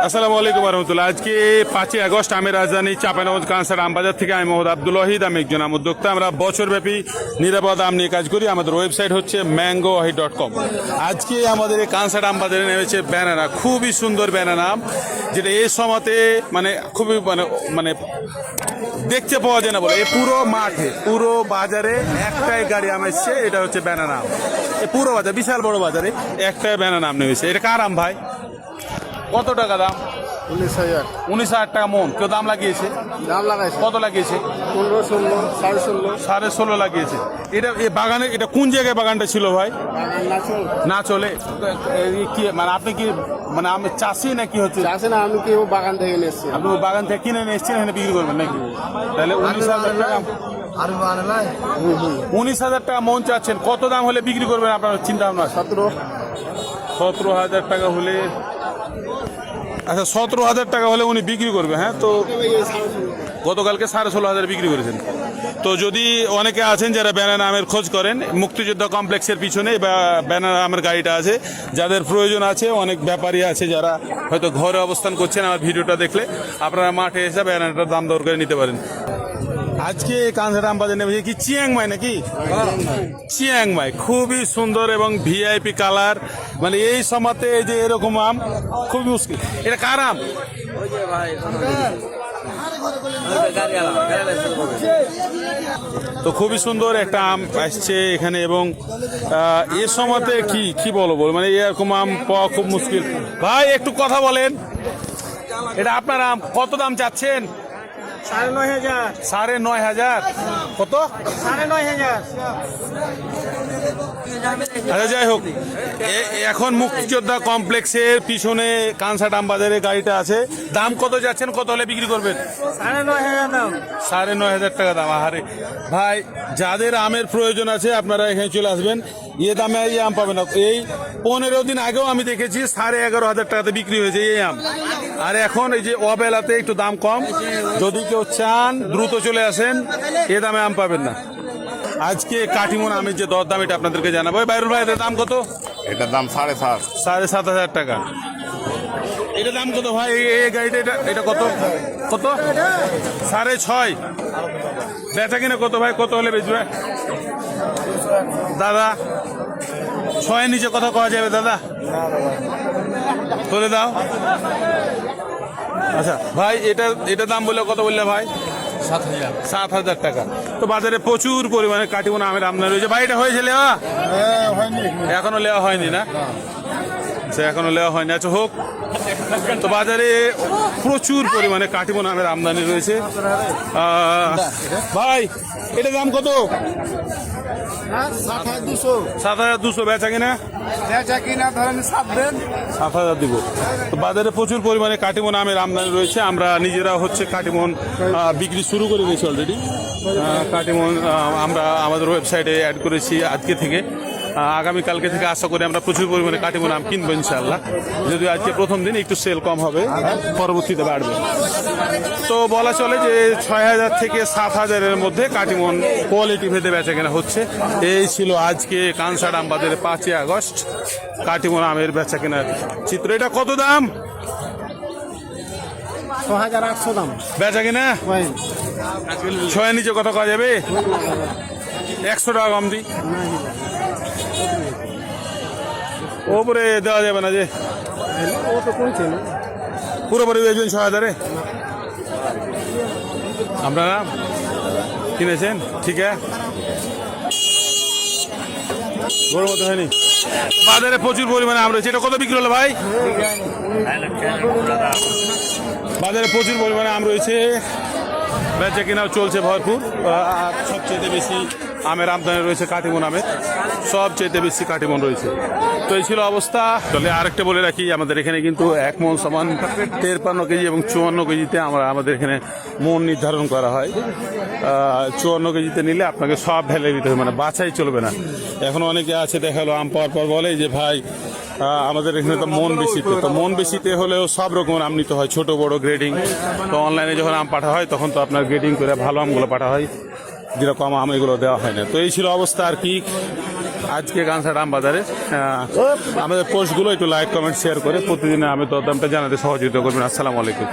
আসসালামু আলাইকুম রহমতুল্লাহ। আজকে 5ই আগস্ট আমি রাজধানী চাঁপাইনবাবগঞ্জ কানসার আমবাজার থেকে আমি মোহাম্মদ আব্দুল ওয়াহিদ। আমি একজন আম উদ্যোক্তা। আমরা বছরব্যাপী নিরাপদ আম নিয়ে কাজ করি। আমাদের ওয়েবসাইট হচ্ছে mangowahi.com। আজকে আমাদের এই কানসার আমবাজারে নেমেছে ব্যানানা, খুবই সুন্দর ব্যানানা আম, যেটা এই সময়তে মানে খুবই মানে দেখতে পাওয়া যায় না বলে। এই পুরো মাঠে পুরো বাজারে একটাই গাড়ি আম এসছে, এটা হচ্ছে ব্যানানা আম। এই পুরো বাজার, বিশাল বড় বাজারে একটাই ব্যানানা আম নেমেছে। এটা কার আম ভাই? কত টাকা দাম? 19,000 19,000 টাকা মন। কেউ দাম লাগিয়েছে? দাম লাগাইছে কত লাগিয়েছে? 15, 16, 16.5 16.5 লাগিয়েছে। এটা এই বাগানে, এটা কোন জায়গায় বাগানটা ছিল ভাই? না চলে কি মানে আপনি কি মানে আমি চাষি না কি হচ্ছে? আছে না, আমি কি ও বাগান থেকে নিয়ে এসেছি। আপনি ওই বাগান থেকে কিনে নিয়ে এসেছেন, এখানে বিক্রি করবেন নাকি? তাহলে 19,000 টাকা, 19,000 টাকা মন চাচ্ছেন। কত দাম হলে বিক্রি করবেন আপনার চিন্তা ভাবনা? 17,000 টাকা হলে, আচ্ছা 17,000 টাকা হলে উনি বিক্রি করবে। হ্যাঁ, তো গতকালকে 16,500 বিক্রি করেছেন। তো যদি অনেকে আছেন যারা ব্যানানা আমের খোঁজ করেন, মুক্তিযোদ্ধা কমপ্লেক্সের পিছনে বা ব্যানানা আমের গাড়িটা আছে, যাদের প্রয়োজন আছে, অনেক ব্যাপারী আছে যারা হয়তো ঘরে অবস্থান করছেন, আমার ভিডিওটা দেখলে আপনারা মাঠে এসে ব্যানানাটার দাম দর করে নিতে পারেন। আজকে কানসার আমবাজার নেমেছে কি চিয়াংমাই নাকি? চিয়াংমাই খুবই সুন্দর এবং ভিআইপি কালার। মানে এই সময়তে যে এরকম আম খুবই মুশকিল। এটা কার আম? তো খুবই সুন্দর একটা আম আসছে এখানে, এবং এর সময়তে কি বলবো, মানে এরকম আম পাওয়া খুব মুশকিল। ভাই একটু কথা বলেন, এটা আপনার আম, কত দাম চাচ্ছেন? 9,500 9,500 কত? 9,500 আচ্ছা যাই হোক, এখন মুক্তিযোদ্ধা কমপ্লেক্সের পিছনে কানসাট আমবাজারে গাড়িটা আছে। দাম কত যাচ্ছেন, কত হলে বিক্রি করবেন? 9,500 দাম। 9,500 টাকা দাম। আহারে ভাই, যাদের আমের প্রয়োজন আছে আপনারা এখানে চলে আসবেন। এ দামে এই আম পাবেন না। এই 15 দিন আগেও আমি দেখেছি 11,500 টাকাতে বিক্রি হয়েছে এই আম। আর এখন এই যে অবেলাতে একটু দাম কম, যদি কেউ চান দ্রুত চলে আসেন, এ দামে আম পাবেন না। আজকে কাটিমন আমের যে দর দাম এটা আপনাদেরকে জানাবো। বাইরুল ভাই, এটার দাম কত? এটার দাম 7,500। 7,500 টাকা। এটার দাম কত ভাই? এই গাড়িটা এটা কত? 6.5। বেচা কিনা কত ভাই? কত হলে বেচবে দাদা? 6-এর নিচে কথা কওয়া যাবে দাদা? তুলে দাও। আচ্ছা ভাই, এটা দাম বললে কত বললে ভাই? 7,000 টাকা। তো বাজারে প্রচুর পরিমাণে কাটিমন আমের আমদানি রয়েছে। ভাই এটা হয়েছে লেওয়া? এখনো লেওয়া হয়নি না? আচ্ছা, এখনো লেওয়া হয়নি। আচ্ছা হোক। তো বাজারে প্রচুর পরিমাণে কাটিমন আমের আমদানি রয়েছে। ভাই এটা দাম কত? 7,200। বেচা কিনা? ধরেন 7 দেন। 7,000 দিব। তো বাজারে প্রচুর পরিমাণে কাটিমন আমের আমদানি রয়েছে। আমরা নিজেরা হচ্ছে কাটিমন বিক্রি শুরু করে দিয়েছি অলরেডি। কাটিমন আমরা আমাদের ওয়েবসাইটে অ্যাড করেছি আজকে থেকে। আগামীকালকে থেকে আশা করি আমরা প্রচুর পরিমাণে কাটিমন আম কিনবো ইনশাআল্লাহ। যদিও আজকে প্রথম দিন একটু সেল কম হবে, পরবর্তীতে বাড়বে। তো বলা চলে যে 6,000 থেকে 7,000-এর মধ্যে কাটিমন কোয়ালিটি ভেদে বেচা কেনা হচ্ছে। এই ছিল আজকে কানসাট আমবাজারে 5ই আগস্ট কাটিমন আমের বেচা কেনার চিত্র। এটা কত দাম? 6,800 দাম। বেচা কিনা 6-এর নিচে কথা কওয়া যাবে? 100 টাকা কম দিই। ওপরে দেওয়া যাবে না যে? ও তো কমছে না। পুরোপুরি বেচবেন 6,000-এ? আপনারা কিনেছেন? ঠিক আছে, বড় মতো হয়নি। বাজারে প্রচুর পরিমাণে আম রয়েছে। এটা কত বিক্রি হলো ভাই? বাজারে প্রচুর পরিমাণে আম রয়েছে, বেচা কেনাও চলছে ভরপুর। আর সবচেয়ে বেশি আমের আমদানি রয়েছে কাটিমন আমের, সবচেয়ে বেশি কাটিমন রয়েছে। তো এই ছিল অবস্থা। তাহলে আরেকটা বলে রাখি, আমাদের এখানে কিন্তু 1 মন সমান 53 কেজি এবং 54 কেজিতে আমাদের এখানে মন নির্ধারণ করা হয়। 54 কেজিতে নিলে আপনাকে সব ঢেলে দিতে হবে, মানে বাছাই চলবে না। এখন অনেকে আছে দেখালো আম পাওয়ার পর বলে যে ভাই আমাদের এখানে তো মন বেশিতে, তো মন বেশিতে হলেও সব রকম আম নিতে হয়, ছোট বড় গ্রেডিং। তো অনলাইনে যখন আম পাঠা হয় তখন তো আপনার গ্রেডিং করে ভালো আমগুলো পাঠা হয়, যেরকম আম এগুলো দেওয়া হয় না। তো এই ছিল অবস্থা আর কি। আজকে কানসাট আম বাজারে আমাদের পোস্টগুলো একটু লাইক কমেন্ট শেয়ার করে প্রতিদিন আমি দরদামটা জানাতে সহযোগিতা করবেন। আসসালামু আলাইকুম।